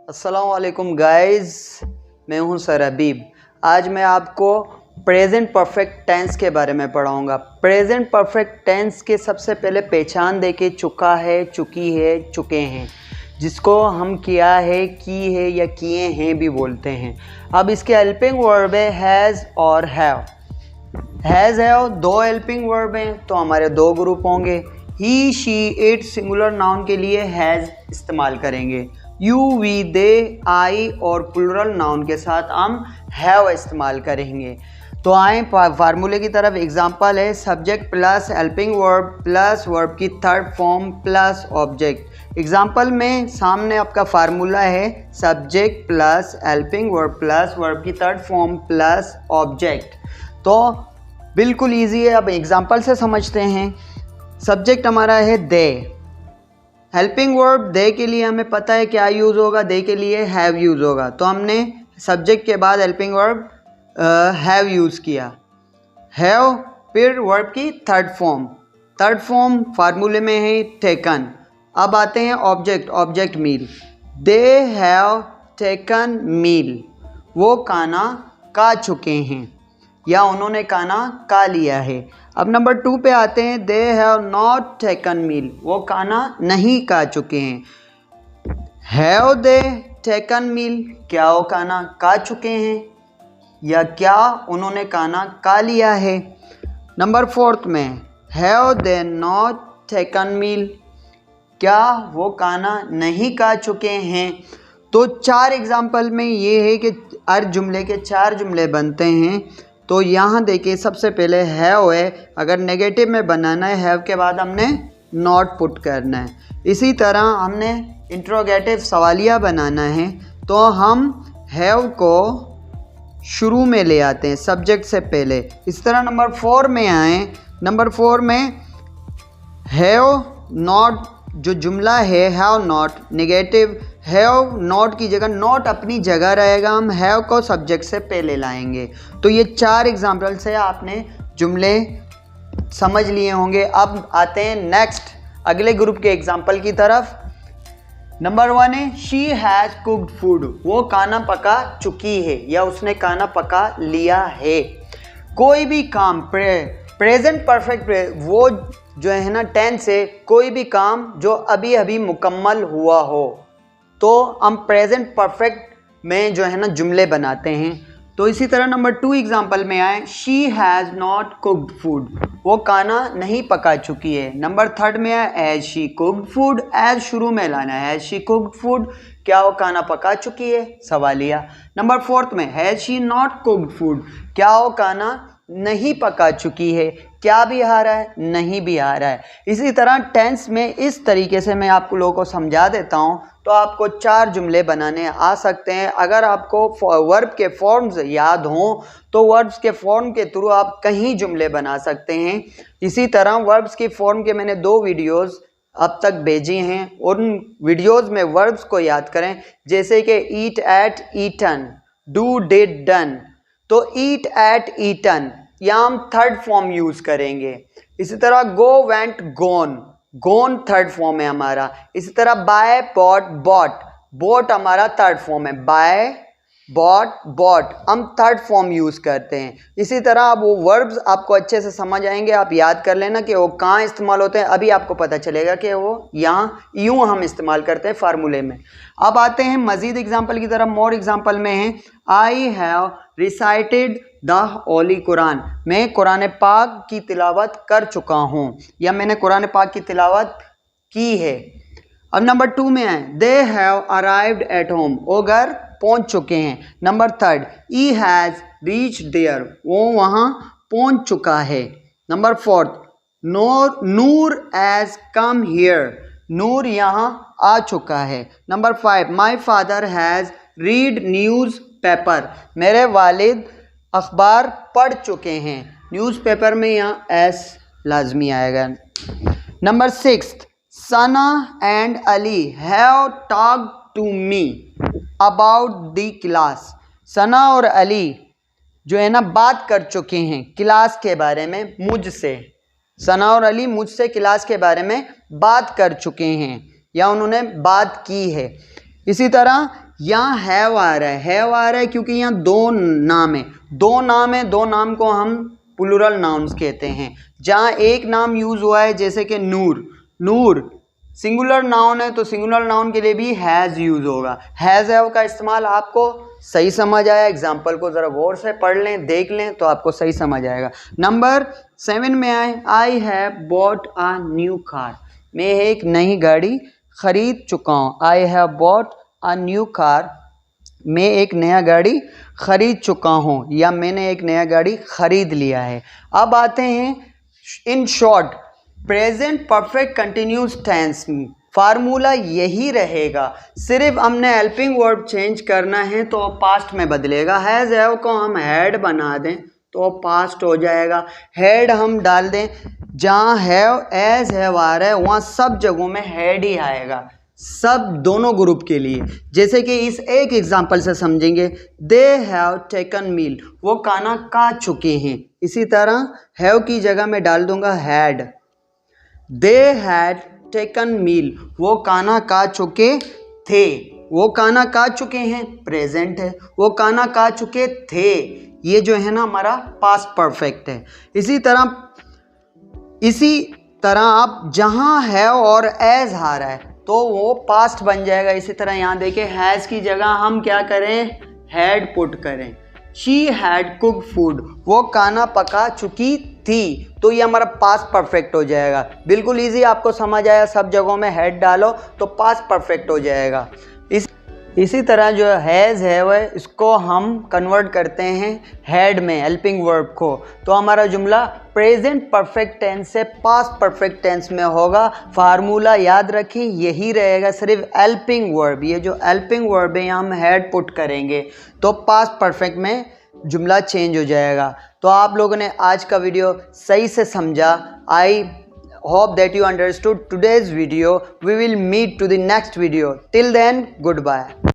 अस्सलाम वालेकुम गाइस, मैं हूं सर हबीब। आज मैं आपको प्रेजेंट परफेक्ट टेंस के बारे में पढ़ाऊंगा। प्रेजेंट परफेक्ट टेंस के सबसे पहले पहचान देके चुका है, चुकी है, चुके हैं, जिसको हम किया है, की है या किए हैं भी बोलते हैं। अब इसके हेल्पिंग वर्ब है हैज़ और हैव। हैज़ हैव दो हेल्पिंग वर्ब हैं तो हमारे दो ग्रुप होंगे। ही, शी, इट सिंगुलर नाउन के लिए हैज़ इस्तेमाल करेंगे। यू, वी, दे, आई और प्लूरल नाउन के साथ हम हैव इस्तेमाल करेंगे। तो आए फार्मूले की तरफ। एग्जांपल है subject plus helping verb plus verb की third form plus object. Example में सामने आपका फार्मूला है subject plus helping verb plus verb की थर्ड फॉर्म प्लस ऑब्जेक्ट। तो बिल्कुल ईजी है। अब एग्जांपल से समझते हैं। सब्जेक्ट हमारा है दे। हेल्पिंग वर्ब दे के लिए हमें पता है क्या यूज़ होगा, दे के लिए हैव यूज़ होगा। तो हमने सब्जेक्ट के बाद हेल्पिंग वर्ब हैव यूज़ किया। हैव फिर वर्ब की थर्ड फॉर्म फार्मूले में है टेकन। अब आते हैं object meal. They have taken meal, वो खाना खा चुके हैं या उन्होंने खाना खा लिया है। अब नंबर 2 पे आते हैं। They have not taken meal, वो खाना नहीं खा चुके हैं। हैव दे टेकन मील, क्या वो खाना खा चुके हैं या क्या उन्होंने खाना खा लिया है। नंबर 4 में हैव दे नॉट टेकन मील, क्या वो खाना नहीं खा चुके हैं। तो 4 एग्जाम्पल में ये है कि हर जुमले के 4 जुमले बनते हैं। तो यहाँ देखिए सबसे पहले हैव है, अगर नेगेटिव में बनाना है हैव के बाद हमने नॉट पुट करना है। इसी तरह हमने इंट्रोगेटिव सवालिया बनाना है तो हम हैव को शुरू में ले आते हैं सब्जेक्ट से पहले। इस तरह नंबर 4 में आए। नंबर 4 में हैव नॉट जो जुमला है have not negative, have not की जगह नॉट अपनी जगह रहेगा, हम हैव को सब्जेक्ट से पहले लाएंगे। तो ये 4 एग्जाम्पल से आपने जुमले समझ लिए होंगे। अब आते हैं नेक्स्ट अगले ग्रुप के एग्जाम्पल की तरफ। नंबर 1 है शी हैज़ कुक्ड फूड, वो खाना पका चुकी है या उसने खाना पका लिया है। कोई भी काम प्रेजेंट परफेक्ट वो जो है ना टेंस है, कोई भी काम जो अभी अभी मुकम्मल हुआ हो तो हम प्रेजेंट परफेक्ट में जो है ना जुमले बनाते हैं। तो इसी तरह नंबर 2 एग्जांपल में आए she has not cooked food, वो खाना नहीं पका चुकी है। नंबर 3 में आए हैज़ शी कुक्ड फूड, एज शुरू में लाना है हैज़ शी कुक्ड फूड, क्या वो खाना पका चुकी है सवालिया। नंबर 4 में has she not cooked food, क्या वो खाना नहीं पका चुकी है, क्या भी आ रहा है नहीं भी आ रहा है। इसी तरह टेंस में इस तरीके से मैं आपको लोगों को समझा देता हूं तो आपको 4 जुमले बनाने आ सकते हैं। अगर आपको वर्ब के फॉर्म्स याद हों तो वर्ब्स के फॉर्म के थ्रू आप कहीं जुमले बना सकते हैं। इसी तरह वर्ब्स की फॉर्म के मैंने 2 वीडियोस अब तक भेजी हैं, उन वीडियोस में वर्ब्स को याद करें, जैसे कि eat ate eaten, do did done. तो ईट एट ईटन यहाँ हम थर्ड फॉर्म यूज करेंगे। इसी तरह गो वेंट गोन, गोन थर्ड फॉर्म है हमारा। इसी तरह बाय बॉट बॉट, बॉट हमारा थर्ड फॉर्म है, बाय बॉट बॉट हम थर्ड फॉर्म यूज करते हैं। इसी तरह अब वो वर्ब्स आपको अच्छे से समझ आएंगे, आप याद कर लेना कि वो कहाँ इस्तेमाल होते हैं। अभी आपको पता चलेगा कि वो यहाँ यूं हम इस्तेमाल करते हैं फार्मूले में। अब आते हैं मजीद एग्जाम्पल की तरफ। मोर एग्जाम्पल में है I have recited the Holi Quran, मैं कुरान पाक की तिलावत कर चुका हूँ या मैंने कुरान पाक की तिलावत की है। अब नंबर 2 में है they have arrived at home, वो घर पहुँच चुके हैं। Number 3 he has reached there, वो वहाँ पहुँच चुका है। Number 4 Noor has come here, Noor यहाँ आ चुका है। Number 5 my father has read newspaper, मेरे वालिद अखबार पढ़ चुके हैं। न्यूज़पेपर में यहाँ एस लाजमी आएगा। Number 6 Sana and Ali have talked to me about the class, Sana और अली जो है ना बात कर चुके हैं क्लास के बारे में मुझसे। सना और अली मुझसे क्लास के बारे में बात कर चुके हैं या उन्होंने बात की है। इसी तरह यहाँ हैव आ रहा है, हैव आ रहा है क्योंकि यहाँ दो नाम है, दो नाम है, दो नाम को हम प्लूरल नाउन्स कहते हैं। जहाँ एक नाम यूज हुआ है जैसे कि नूर, नूर सिंगुलर नाउन है तो सिंगुलर नाउन के लिए भी हैज़ यूज होगा। हैज़ हैव का इस्तेमाल आपको सही समझ आया, एग्जाम्पल को ज़रा गौर से पढ़ लें, देख लें तो आपको सही समझ आएगा। नंबर 7 में आए, I have bought a new car, मैं एक नई गाड़ी खरीद चुका हूँ। I have bought a new car, मैं एक नया गाड़ी खरीद चुका हूँ या मैंने एक नया गाड़ी खरीद लिया है। अब आते हैं in short present perfect continuous tense, formula यही रहेगा, सिर्फ हमने हेल्पिंग वर्ब चेंज करना है तो पास्ट में बदलेगा। हैज़ हैव को हम हैड बना दें तो पास्ट हो जाएगा, हैड हम डाल दें, जहाँ हैव एज हैव आ रहा है वहाँ सब जगहों में हैड ही आएगा, सब दोनों ग्रुप के लिए। जैसे कि इस एक एग्जांपल से समझेंगे, दे हैव टेकन मील, वो खाना खा चुके हैं। इसी तरह हैव की जगह में डाल दूंगा had, they had taken meal, वो खाना खा चुके थे, वो खाना खा चुके हैं प्रेजेंट है, वो खाना खा चुके थे, ये जो है ना हमारा पास्ट परफेक्ट है। इसी तरह आप जहाँ है और एज आ रहा है तो वो पास्ट बन जाएगा। इसी तरह यहाँ देखिए हैज़ की जगह हम क्या करें, हैड पुट करें। शी हैड कुक फूड, वो खाना पका चुकी थी, तो ये हमारा पास्ट परफेक्ट हो जाएगा। बिल्कुल इजी, आपको समझ आया, सब जगहों में हैड डालो तो पास्ट परफेक्ट हो जाएगा। इसी तरह जो हैज़ हैव है इसको हम कन्वर्ट करते हैं हैड में, हेल्पिंग वर्ब को, तो हमारा जुमला प्रेजेंट परफेक्ट टेंस से पास्ट परफेक्ट टेंस में होगा। फार्मूला याद रखें यही रहेगा, सिर्फ हेल्पिंग वर्ब, ये जो हेल्पिंग वर्ब है हम हैड पुट करेंगे तो पास्ट परफेक्ट में जुमला चेंज हो जाएगा। तो आप लोगों ने आज का वीडियो सही से समझा। आई hope that you understood today's video. We will meet to the next video. Till then, goodbye.